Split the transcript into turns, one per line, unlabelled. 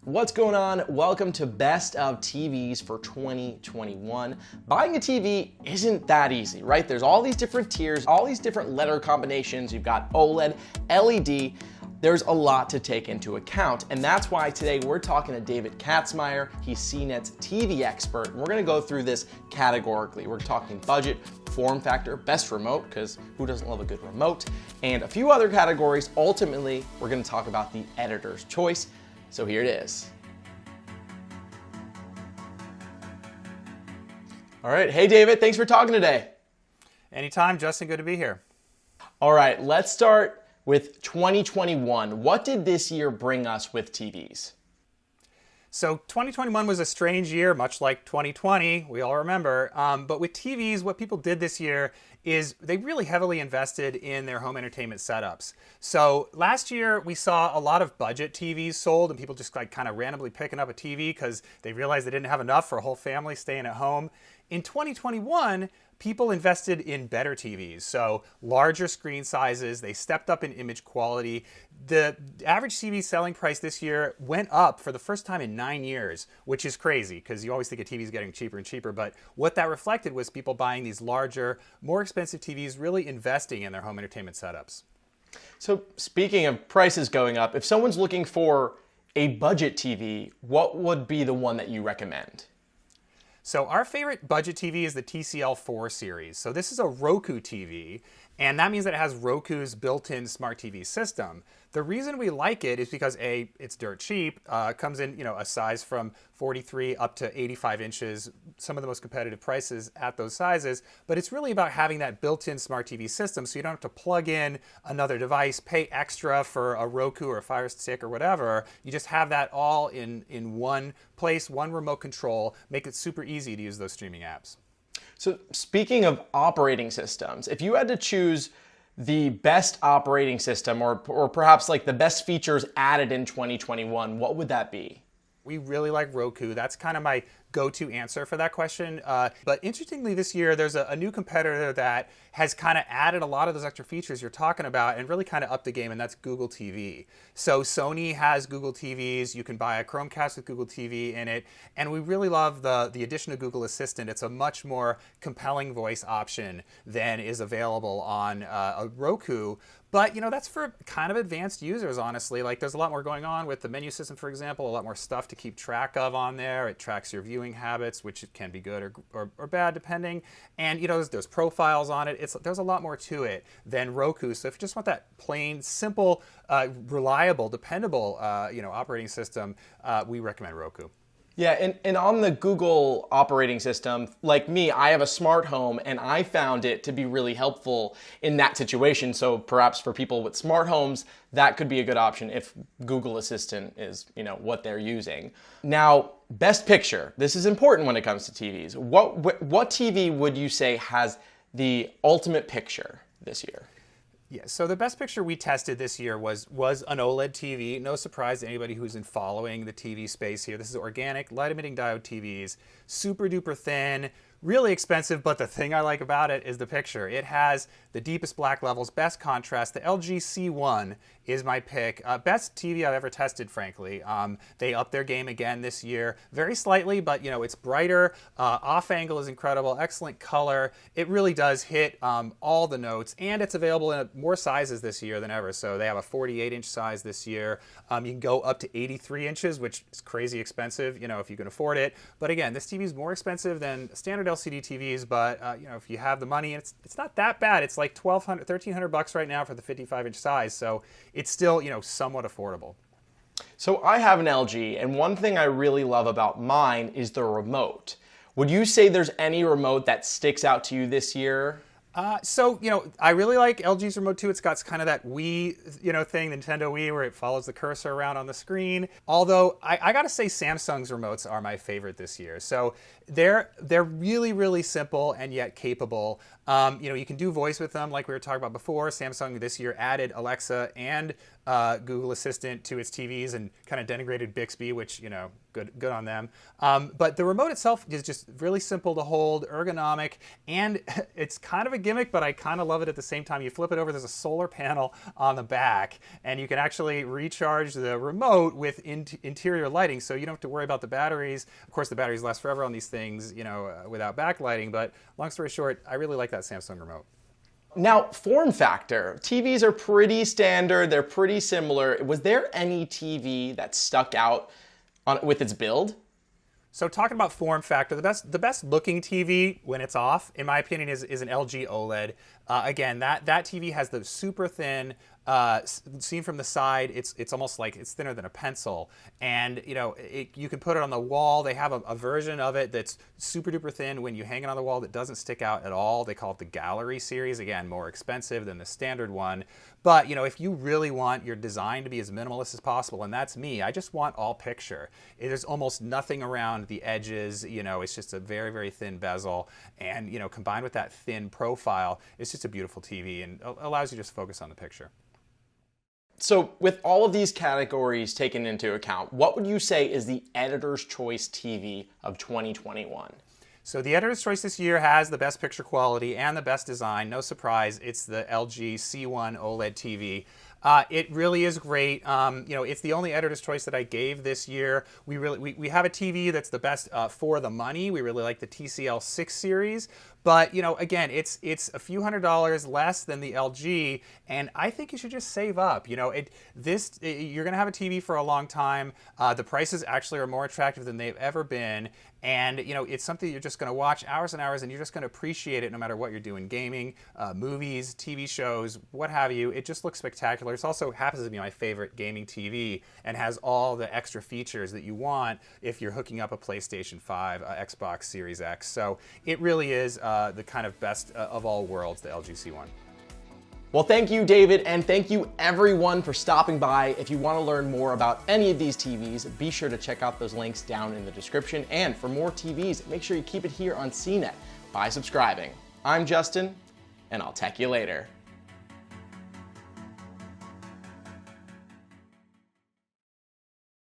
What's going on? Welcome to Best of TVs for 2021. Buying a TV isn't that easy, right? There's all these different tiers, all these different letter combinations. You've got OLED, LED. There's a lot to take into account, and that's why today we're talking to David Katzmeyer. He's CNET's TV expert, and we're gonna go through this categorically. We're talking budget, form factor, best remote, because who doesn't love a good remote, and a few other categories. Ultimately, we're gonna talk about the editor's choice. So here it is. All right, hey David, thanks for talking today.
Anytime, Justin, good to be here.
All right, let's start with 2021. What did this year bring us with TVs?
So 2021 was a strange year, much like 2020, we all remember. But with TVs, what people did this year is they really heavily invested in their home entertainment setups. So last year, we saw a lot of budget TVs sold and people just like kind of randomly picking up a TV because they realized they didn't have enough for a whole family staying at home. In 2021, people invested in better TVs, so larger screen sizes, they stepped up in image quality. The average TV selling price this year went up for the first time in 9 years, which is crazy because you always think a TV is getting cheaper and cheaper, but what that reflected was people buying these larger, more expensive TVs, really investing in their home entertainment setups.
So speaking of prices going up, if someone's looking for a budget TV, what would be the one that you recommend?
So our favorite budget TV is the TCL4 series. So this is a Roku TV, and that means that it has Roku's built-in smart TV system. The reason we like it is because A, it's dirt cheap, comes in a size from 43 up to 85 inches, some of the most competitive prices at those sizes, but it's really about having that built-in smart TV system so you don't have to plug in another device, pay extra for a Roku or a Fire Stick or whatever. You just have that all in one place, one remote control, make it super easy to use those streaming apps.
So speaking of operating systems, if you had to choose the best operating system or perhaps like the best features added in 2021, what would that be?
We really like Roku. That's kind of my go-to answer for that question. But interestingly, this year, there's a new competitor that has kind of added a lot of those extra features you're talking about and really kind of upped the game, and that's Google TV. So Sony has Google TVs. You can buy a Chromecast with Google TV in it. And we really love the addition of Google Assistant. It's a much more compelling voice option than is available on a Roku. But, that's for kind of advanced users, honestly. Like, there's a lot more going on with the menu system, for example, a lot more stuff to keep track of on there. It tracks your viewing habits, which can be good or bad, depending. And, there's profiles on it. There's a lot more to it than Roku. So if you just want that plain, simple, reliable, dependable, operating system, we recommend Roku.
Yeah, and on the Google operating system, like me, I have a smart home and I found it to be really helpful in that situation. So perhaps for people with smart homes, that could be a good option if Google Assistant is, what they're using. Now, best picture. This is important when it comes to TVs. What TV would you say has the ultimate picture this year?
Yeah, so the best picture we tested this year was an OLED TV. No surprise to anybody who's been following the TV space here. This is organic light-emitting diode TVs, super duper thin, really expensive, but the thing I like about it is the picture. It has the deepest black levels, best contrast. The LG C1 is my pick. Best TV I've ever tested, frankly. They upped their game again this year, very slightly, but it's brighter. Off angle is incredible, excellent color. It really does hit all the notes, and it's available in more sizes this year than ever. So they have a 48-inch size this year. You can go up to 83 inches, which is crazy expensive, if you can afford it. But again, this TV is more expensive than standard LCD TVs, but if you have the money, it's not that bad. It's like $1,300 right now for the 55-inch size, so it's still somewhat affordable.
So I have an LG, and one thing I really love about mine is the remote. Would you say there's any remote that sticks out to you this year?
So I really like LG's remote too. It's got kind of that Wii, thing, Nintendo Wii, where it follows the cursor around on the screen. Although I gotta say Samsung's remotes are my favorite this year. So they're really, really simple and yet capable. You can do voice with them like we were talking about before. Samsung this year added Alexa and Google Assistant to its TVs and kind of denigrated Bixby, which, you know, good on them. But the remote itself is just really simple to hold, ergonomic, and it's kind of a gimmick, but I kind of love it at the same time. You flip it over, there's a solar panel on the back, and you can actually recharge the remote with interior lighting, so you don't have to worry about the batteries. Of course, the batteries last forever on these things, you know, without backlighting, but long story short, I really like that Samsung remote.
Now, form factor. TVs are pretty standard, they're pretty similar. Was there any TV that stuck out with its build?
So talking about form factor, the best looking TV when it's off, in my opinion, is an LG OLED. Again, that TV has the super thin, seen from the side, it's almost like it's thinner than a pencil. And you know, you can put it on the wall. They have a version of it that's super duper thin when you hang it on the wall that doesn't stick out at all. They call it the Gallery series. Again, more expensive than the standard one. But you know, if you really want your design to be as minimalist as possible, and that's me, I just want all picture. There's almost nothing around the edges. You know, it's just a very, very thin bezel, and you know, combined with that thin profile, it's just a beautiful TV and allows you to just focus on the picture.
So with all of these categories taken into account, what would you say is the editor's choice TV of 2021?
So the editor's choice this year has the best picture quality and the best design. No surprise, it's the LG C1 OLED TV. It really is great. You know, it's the only editor's choice that I gave this year. We have a TV that's the best for the money. We really like the TCL 6 series. But, you know, again, it's a few $100s less than the LG, and I think you should just save up. You know, you're going to have a TV for a long time. The prices actually are more attractive than they've ever been. And, you know, it's something you're just going to watch hours and hours, and you're just going to appreciate it no matter what you're doing. Gaming, movies, TV shows, what have you. It just looks spectacular. It also happens to be my favorite gaming TV and has all the extra features that you want if you're hooking up a PlayStation 5, Xbox Series X. So it really is the kind of best of all worlds, the LG C1.
Well, thank you, David, and thank you everyone for stopping by. If you want to learn more about any of these TVs, be sure to check out those links down in the description. And for more TVs, make sure you keep it here on CNET by subscribing. I'm Justin, and I'll tech you later.